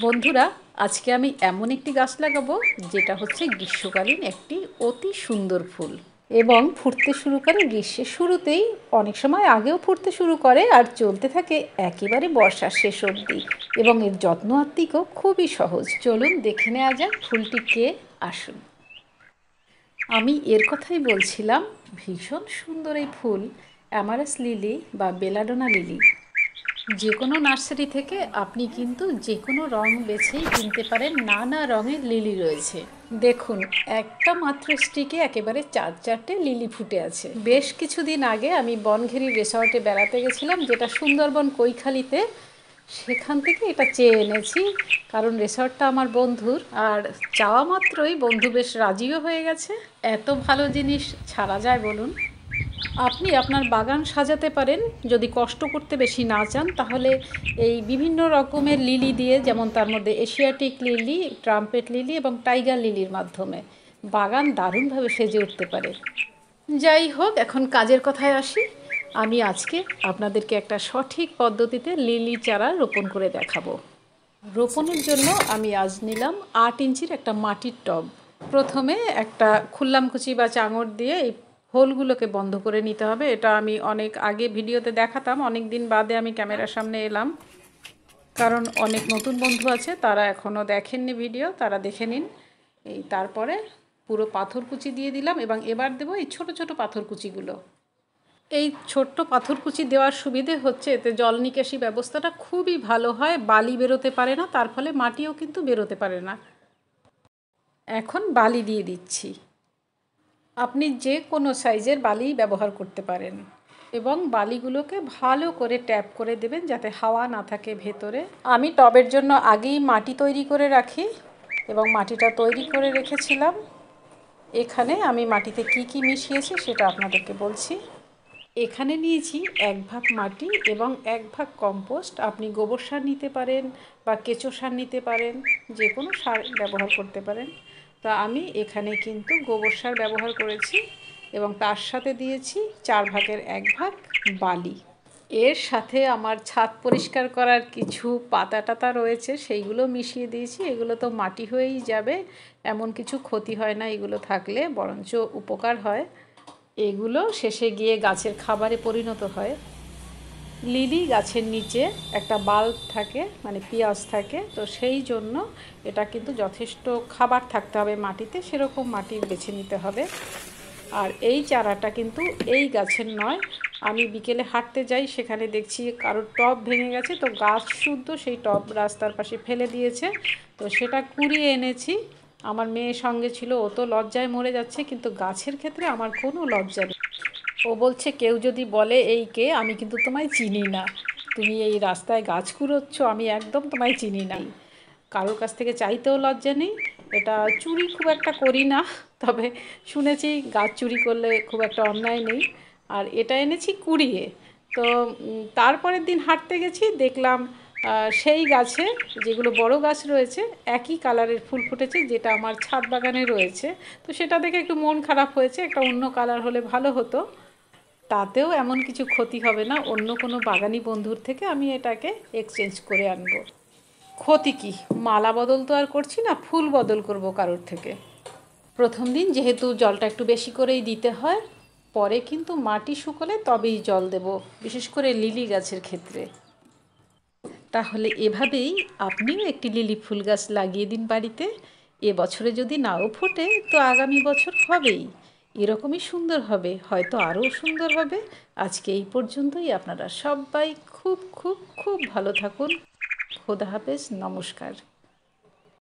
বন্ধুরা, আজকে আমি এমন একটি গাছ লাগাবো যেটা হচ্ছে গ্রীষ্মকালীন একটি অতি সুন্দর ফুল এবং ফুটতে শুরু করে গ্রীষ্মের শুরুতেই, অনেক সময় আগেও ফুটতে শুরু করে আর চলতে থাকে একেবারে বর্ষার শেষ অবধি। এবং এর যত্ন আত্তিকও খুবই সহজ। চলুন দেখে নেওয়া যাক ফুলটিকে। আসুন, আমি এর কথাই বলছিলাম। ভীষণ সুন্দর এই ফুল, অ্যামারাস লিলি বা বেলাডোনা লিলি। যে কোনো নার্সারি থেকে আপনি কিন্তু যে কোনো রং বেছেই কিনতে পারেন। নানা রঙের লিলি রয়েছে। দেখুন, একটা মাত্র স্টিকে একেবারে 4-4টে লিলি ফুটে আছে। বেশ কিছুদিন আগে আমি বনঘেরি রিসর্টে বেড়াতে গেছিলাম, যেটা সুন্দরবন কৈখালিতে। সেখান থেকে এটা চেয়ে এনেছি, কারণ রিসর্টটা আমার বন্ধুর। আর চাওয়া মাত্রই বন্ধু বেশ রাজিও হয়ে গেছে। এত ভালো জিনিস ছাড়া যায় বলুন? আপনি আপনার বাগান সাজাতে পারেন যদি কষ্ট করতে বেশি না চান। তাহলে এই বিভিন্ন রকমের লিলি দিয়ে, যেমন তার মধ্যে এশিয়াটিক লিলি, ট্রাম্পেট লিলি এবং টাইগার লিলির মাধ্যমে বাগান দারুণভাবে সেজে উঠতে পারে। যাই হোক, এখন কাজের কথায় আসি। আমি আজকে আপনাদেরকে একটা সঠিক পদ্ধতিতে লিলি চারা রোপণ করে দেখাবো। রোপণের জন্য আমি আজ নিলাম 8 ইঞ্চির একটা মাটির টব। প্রথমে একটা খুল্লামকুচি বা চাঙড় দিয়ে এই হোলগুলোকে বন্ধ করে নিতে হবে। এটা আমি অনেক আগে ভিডিওতে দেখাতাম, অনেক দিন বাদে আমি ক্যামেরার সামনে এলাম, কারণ অনেক নতুন বন্ধু আছে, তারা এখনও দেখেননি ভিডিও, তারা দেখে নিন। এই তারপরে পুরো পাথরকুচি দিয়ে দিলাম এবং এবার দেবো এই ছোট ছোট পাথরকুচিগুলো। এই ছোট্ট পাথরকুচি দেওয়ার সুবিধে হচ্ছে এতে জল নিকাশি ব্যবস্থাটা খুবই ভালো হয়। বালি বেরোতে পারে না, তার ফলে মাটিও কিন্তু বেরোতে পারে না। এখন বালি দিয়ে দিচ্ছি। আপনি যে কোনো সাইজের বালি ব্যবহার করতে পারেন এবং বালিগুলোকে ভালো করে ট্যাপ করে দেবেন যাতে হাওয়া না থাকে ভেতরে। আমি টবের জন্য আগেই মাটি তৈরি করে রাখি এবং মাটিটা তৈরি করে রেখেছিলাম। এখানে আমি মাটিতে কি কি মিশিয়েছি সেটা আপনাদেরকে বলছি। এখানে নিয়েছি 1 ভাগ মাটি এবং 1 ভাগ কম্পোস্ট। আপনি গোবর সার নিতে পারেন বা কেঁচো সার নিতে পারেন, যে কোনো সার ব্যবহার করতে পারেন। তা আমি এখানে কিন্তু গোবর সার ব্যবহার করেছি এবং তার সাথে দিয়েছি 4 ভাগের 1 ভাগ বালি। এর সাথে আমার ছাদ পরিষ্কার করার কিছু পাতা টাতা রয়েছে, সেইগুলো মিশিয়ে দিয়েছি। এগুলো তো মাটি হয়েই যাবে, এমন কিছু ক্ষতি হয় না এগুলো থাকলে, বরঞ্চ উপকার হয়। এগুলো শেষে গিয়ে গাছের খাবারে পরিণত হয়। লিলি গাছের নিচে একটা বাল্ব থাকে, মানে পিয়াজ থাকে, তো সেই জন্য এটা কিন্তু যথেষ্ট খাবার থাকতে হবে মাটিতে, সেরকম মাটির বেছে নিতে হবে। আর এই চারাটা কিন্তু এই গাছের নয়। আমি বিকেলে হাঁটতে যাই, সেখানে দেখছি কারোর টব ভেঙে গেছে, তো গাছ শুদ্ধ সেই টব রাস্তার পাশে ফেলে দিয়েছে, তো সেটা কুড়িয়ে এনেছি। আমার মেয়ে সঙ্গে ছিল, ও তো লজ্জায় মরে যাচ্ছে, কিন্তু গাছের ক্ষেত্রে আমার কোনো লজ্জা নেই। ও বলছে, কেউ যদি বলে এই কে, আমি কিন্তু তোমায় চিনি না, তুমি এই রাস্তায় গাছ কুড়োচ্ছ, আমি একদম তোমায় চিনি না। কারোর কাছ থেকে চাইতেও লজ্জা নেই। এটা চুরি খুব একটা করি না, তবে শুনেছি গাছ চুরি করলে খুব একটা অন্যায় নেই। আর এটা এনেছি কুড়িয়ে। তো তারপরের দিন হাঁটতে গেছি, দেখলাম সেই গাছে, যেগুলো বড় গাছ রয়েছে, একই কালারের ফুল ফুটেছে যেটা আমার ছাদ বাগানে রয়েছে। তো সেটা দেখে একটু মন খারাপ হয়েছে, একটা অন্য কালার হলে ভালো হতো। তাতেও এমন কিছু ক্ষতি হবে না, অন্য কোনো বাগানি বন্ধুর থেকে আমি এটাকে এক্সচেঞ্জ করে আনবো। ক্ষতি কি? মালা বদল তো আর করছি না, ফুল বদল করব কারোর থেকে। প্রথম দিন যেহেতু জলটা একটু বেশি করেই দিতে হয়, পরে কিন্তু মাটি শুকোলে তবেই জল দেব, বিশেষ করে লিলি গাছের ক্ষেত্রে। তাহলে এভাবেই আপনিও একটি লিলি ফুল গাছ লাগিয়ে দিন বাড়িতে। এবছরে যদি নাও ফোটে তো আগামী বছর হবেই, এরকমই সুন্দর হবে, হয়তো আরও সুন্দর হবে। আজকে এই পর্যন্তই। আপনারা সবাই খুব খুব খুব ভালো থাকুন। খোদা হাফেজ, নমস্কার।